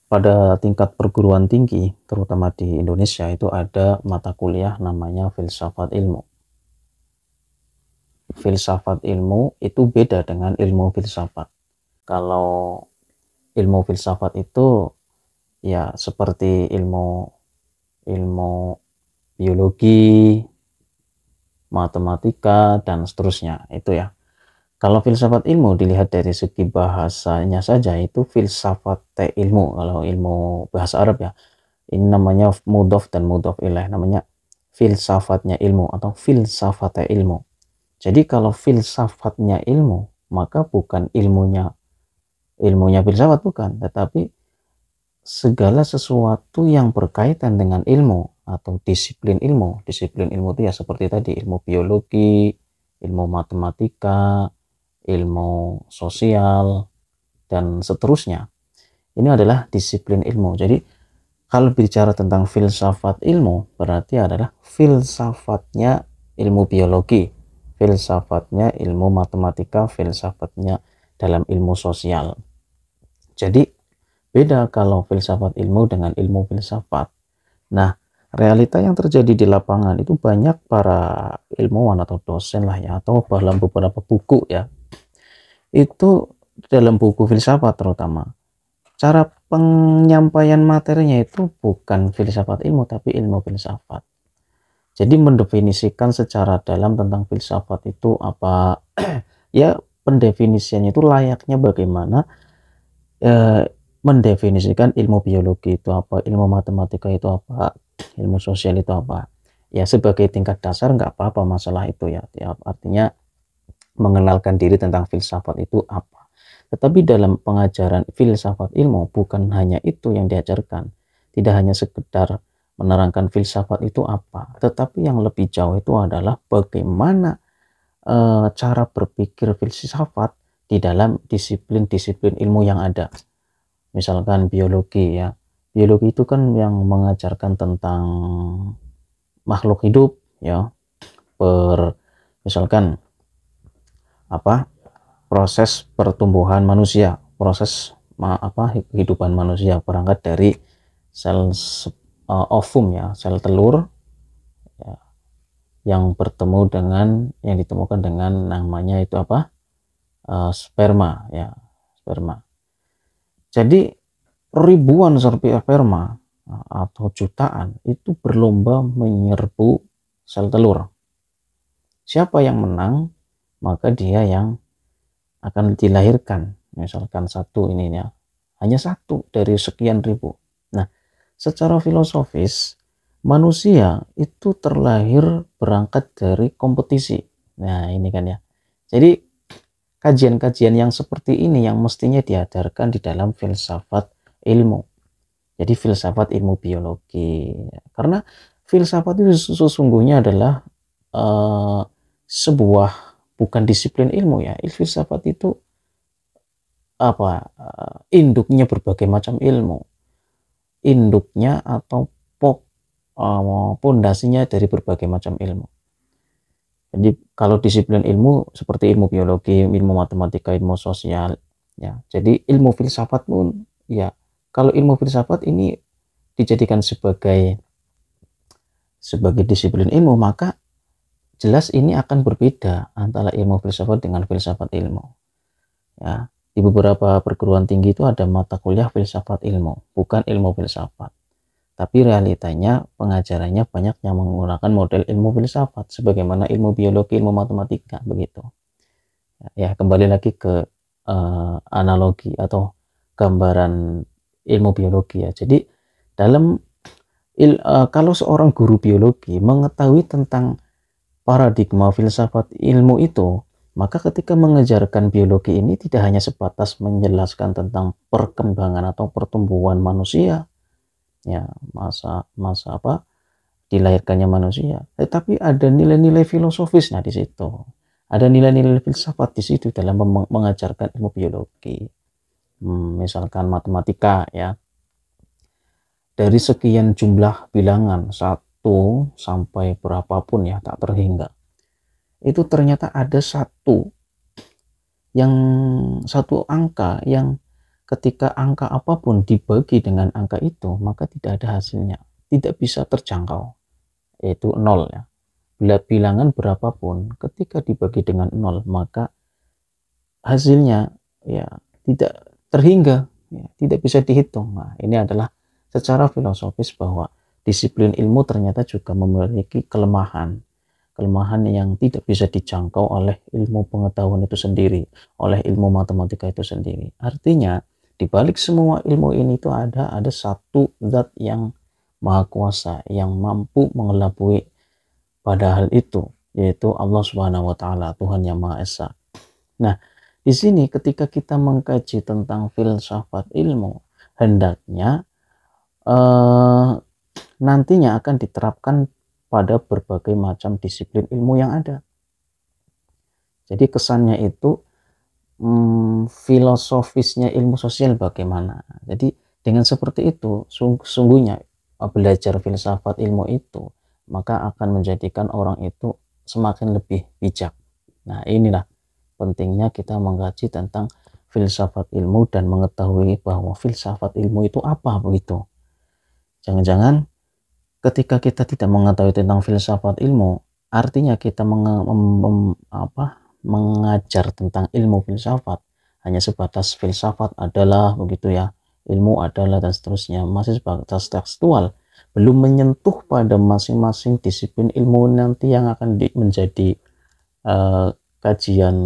pada tingkat perguruan tinggi, terutama di Indonesia, itu ada mata kuliah namanya filsafat ilmu. Filsafat ilmu itu beda dengan ilmu filsafat. Kalau ilmu filsafat itu ya seperti ilmu ilmu biologi, matematika, dan seterusnya. Itu ya. Kalau filsafat ilmu dilihat dari segi bahasanya saja, itu filsafat ilmu. Kalau ilmu bahasa Arab ya, ini namanya mudhof dan mudhof ilaih, namanya filsafatnya ilmu atau filsafat ilmu. Jadi kalau filsafatnya ilmu, maka bukan ilmunya filsafat, bukan, tetapi segala sesuatu yang berkaitan dengan ilmu atau disiplin ilmu. Disiplin ilmu itu ya seperti tadi, ilmu biologi, ilmu matematika, ilmu sosial, dan seterusnya. Ini adalah disiplin ilmu. Jadi kalau bicara tentang filsafat ilmu, berarti adalah filsafatnya ilmu biologi, filsafatnya ilmu matematika, filsafatnya dalam ilmu sosial. Jadi beda kalau filsafat ilmu dengan ilmu filsafat. Nah, realita yang terjadi di lapangan itu banyak para ilmuwan atau dosen lah ya, atau dalam beberapa buku ya, itu dalam buku filsafat terutama, cara penyampaian materinya itu bukan filsafat ilmu tapi ilmu filsafat. Jadi mendefinisikan secara dalam tentang filsafat itu apa, ya pendefinisiannya itu layaknya bagaimana mendefinisikan ilmu biologi itu apa, ilmu matematika itu apa, ilmu sosial itu apa. Ya sebagai tingkat dasar nggak apa-apa masalah itu ya, artinya mengenalkan diri tentang filsafat itu apa. Tetapi dalam pengajaran filsafat ilmu bukan hanya itu yang diajarkan. Tidak hanya sekedar menerangkan filsafat itu apa, tetapi yang lebih jauh itu adalah bagaimana cara berpikir filsafat di dalam disiplin-disiplin ilmu yang ada. Misalkan biologi ya. Biologi itu kan yang mengajarkan tentang makhluk hidup ya. Misalkan apa? Proses pertumbuhan manusia, proses kehidupan manusia berangkat dari sel ovum ya, sel telur ya, yang bertemu dengan yang ditemukan dengan namanya itu apa, sperma ya, sperma. Jadi ribuan sperma atau jutaan itu berlomba menyerbu sel telur. Siapa yang menang, maka dia yang akan dilahirkan. Misalkan satu ini ya, hanya satu dari sekian ribu. Nah, secara filosofis manusia itu terlahir berangkat dari kompetisi. Nah, ini kan ya. Jadi kajian-kajian yang seperti ini yang mestinya diajarkan di dalam filsafat ilmu. Jadi filsafat ilmu biologi. Karena filsafat itu sesungguhnya adalah sebuah bukan disiplin ilmu ya. Filsafat itu apa, induknya berbagai macam ilmu, induknya atau pondasinya dari berbagai macam ilmu. Jadi kalau disiplin ilmu seperti ilmu biologi, ilmu matematika, ilmu sosial ya, jadi ilmu filsafat pun ya, kalau ilmu filsafat ini dijadikan sebagai disiplin ilmu, maka jelas ini akan berbeda antara ilmu filsafat dengan filsafat ilmu ya. Di beberapa perguruan tinggi itu ada mata kuliah filsafat ilmu, bukan ilmu filsafat. Tapi realitanya pengajarannya banyak yang menggunakan model ilmu filsafat, sebagaimana ilmu biologi, ilmu matematika, begitu. Ya, kembali lagi ke analogi atau gambaran ilmu biologi ya. Jadi dalam kalau seorang guru biologi mengetahui tentang paradigma filsafat ilmu itu, maka ketika mengajarkan biologi ini tidak hanya sebatas menjelaskan tentang perkembangan atau pertumbuhan manusia ya, masa apa dilahirkannya manusia, tetapi ada nilai-nilai filosofisnya di situ, ada nilai-nilai filsafat di situ dalam mengajarkan ilmu biologi. Misalkan matematika ya, dari sekian jumlah bilangan 1 sampai berapapun ya, tak terhingga, itu ternyata ada satu angka yang ketika angka apapun dibagi dengan angka itu, maka tidak ada hasilnya, tidak bisa terjangkau, yaitu nol ya. Bila bilangan berapapun ketika dibagi dengan nol, maka hasilnya ya tidak terhingga, ya, tidak bisa dihitung. Nah, ini adalah secara filosofis bahwa disiplin ilmu ternyata juga memiliki kelemahan, kelemahan yang tidak bisa dijangkau oleh ilmu pengetahuan itu sendiri, oleh ilmu matematika itu sendiri. Artinya, di balik semua ilmu ini itu ada satu zat yang maha kuasa, yang mampu mengelabui pada hal itu, yaitu Allah Subhanahu wa taala, Tuhan yang Maha Esa. Nah, di sini ketika kita mengkaji tentang filsafat ilmu, hendaknya nantinya akan diterapkan pada berbagai macam disiplin ilmu yang ada. Jadi kesannya itu filosofisnya ilmu sosial bagaimana. Jadi dengan seperti itu, sungguhnya belajar filsafat ilmu itu, maka akan menjadikan orang itu semakin lebih bijak. Nah, inilah pentingnya kita mengkaji tentang filsafat ilmu dan mengetahui bahwa filsafat ilmu itu apa begitu. Jangan-jangan ketika kita tidak mengetahui tentang filsafat ilmu, artinya kita mengajar tentang ilmu filsafat hanya sebatas filsafat adalah begitu ya, ilmu adalah dan seterusnya, masih sebatas tekstual, belum menyentuh pada masing-masing disiplin ilmu nanti yang akan menjadi kajian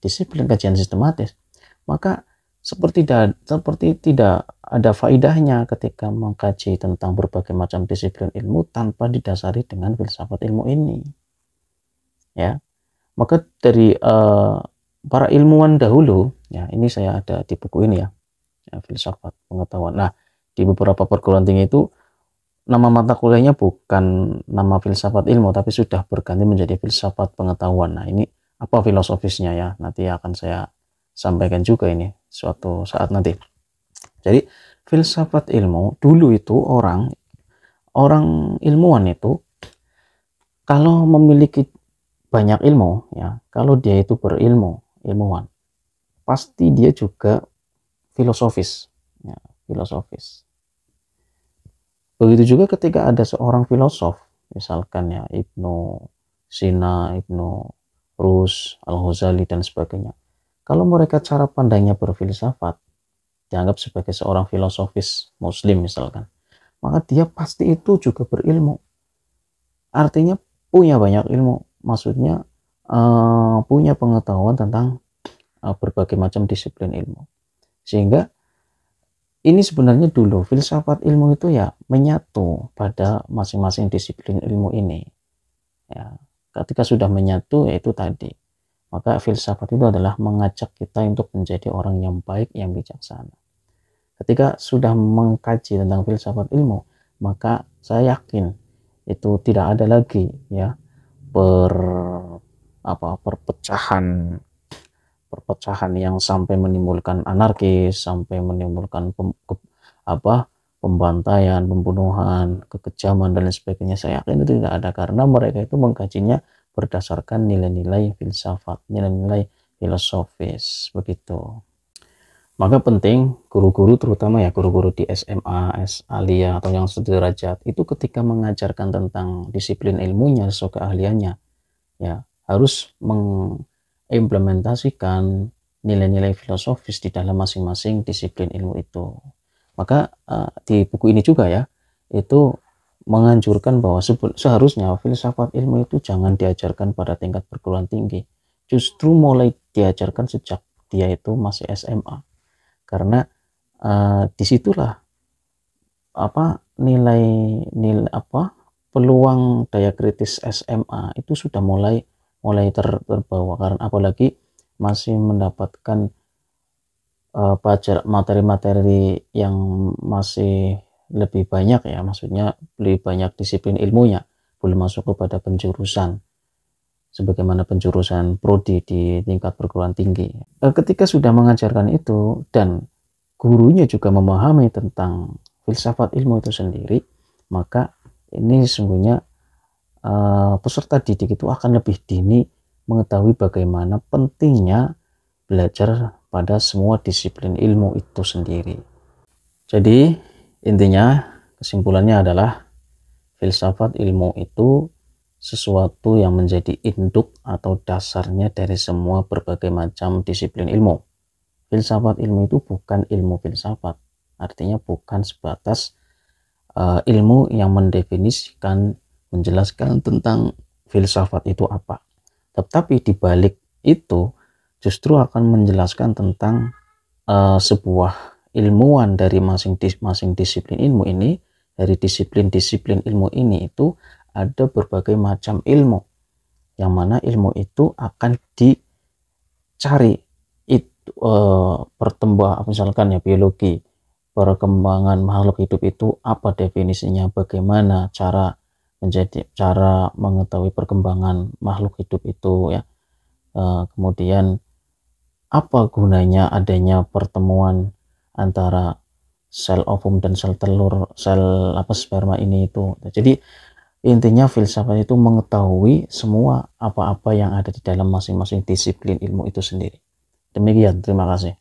disiplin, kajian sistematis, maka seperti tidak ada faedahnya ketika mengkaji tentang berbagai macam disiplin ilmu tanpa didasari dengan filsafat ilmu ini, ya. Maka dari para ilmuwan dahulu, ya, ini saya ada di buku ini ya, filsafat pengetahuan. Nah, di beberapa perguruan tinggi itu nama mata kuliahnya bukan nama filsafat ilmu, tapi sudah berganti menjadi filsafat pengetahuan. Nah, ini apa filosofisnya ya, nanti akan saya sampaikan juga ini suatu saat nanti. Jadi filsafat ilmu dulu itu orang ilmuwan itu kalau memiliki banyak ilmu ya, kalau dia itu ilmuwan, pasti dia juga filosofis ya, filosofis. Begitu juga ketika ada seorang filosof, misalkan ya Ibnu Sina, Ibnu Rus, Al-Ghazali dan sebagainya. Kalau mereka cara pandangnya berfilsafat, dianggap sebagai seorang filosofis muslim misalkan, maka dia pasti itu juga berilmu. Artinya punya banyak ilmu, maksudnya punya pengetahuan tentang berbagai macam disiplin ilmu. Sehingga ini sebenarnya dulu filsafat ilmu itu ya menyatu pada masing-masing disiplin ilmu ini. Ya, ketika sudah menyatu, yaitu tadi, maka filsafat itu adalah mengajak kita untuk menjadi orang yang baik, yang bijaksana. Ketika sudah mengkaji tentang filsafat ilmu, maka saya yakin itu tidak ada lagi ya perpecahan yang sampai menimbulkan anarkis, sampai menimbulkan pembantaian, pembunuhan, kekejaman dan lain sebagainya. Saya yakin itu tidak ada, karena mereka itu mengkajinya berdasarkan nilai-nilai filsafat, nilai-nilai filosofis begitu. Maka penting guru-guru, terutama ya guru-guru di SMA, Alia atau yang sederajat itu, ketika mengajarkan tentang disiplin ilmunya sesuai keahliannya, ya harus mengimplementasikan nilai-nilai filosofis di dalam masing-masing disiplin ilmu itu. Maka di buku ini juga ya, itu menganjurkan bahwa seharusnya filsafat ilmu itu jangan diajarkan pada tingkat perguruan tinggi, justru mulai diajarkan sejak dia itu masih SMA, karena disitulah peluang daya kritis SMA itu sudah mulai terbawa, karena apalagi masih mendapatkan materi-materi yang masih lebih banyak ya, maksudnya lebih banyak disiplin ilmunya, belum masuk kepada penjurusan sebagaimana penjurusan prodi di tingkat perguruan tinggi. Ketika sudah mengajarkan itu dan gurunya juga memahami tentang filsafat ilmu itu sendiri, maka ini sesungguhnya peserta didik itu akan lebih dini mengetahui bagaimana pentingnya belajar pada semua disiplin ilmu itu sendiri. Jadi intinya kesimpulannya adalah filsafat ilmu itu sesuatu yang menjadi induk atau dasarnya dari semua berbagai macam disiplin ilmu. Filsafat ilmu itu bukan ilmu filsafat, artinya bukan sebatas ilmu yang mendefinisikan, menjelaskan tentang filsafat itu apa. Tetapi di balik itu justru akan menjelaskan tentang sebuah ilmuwan dari masing-masing disiplin ilmu ini. Dari disiplin-disiplin ilmu ini itu ada berbagai macam ilmu, yang mana ilmu itu akan dicari itu pertumbuhan, misalkan ya biologi, perkembangan makhluk hidup itu apa definisinya, bagaimana cara mengetahui perkembangan makhluk hidup itu ya. Kemudian apa gunanya adanya pertemuan antara sel ovum dan sel telur, sel sperma ini itu. Jadi intinya filsafat itu mengetahui semua apa-apa yang ada di dalam masing-masing disiplin ilmu itu sendiri. Demikian, terima kasih.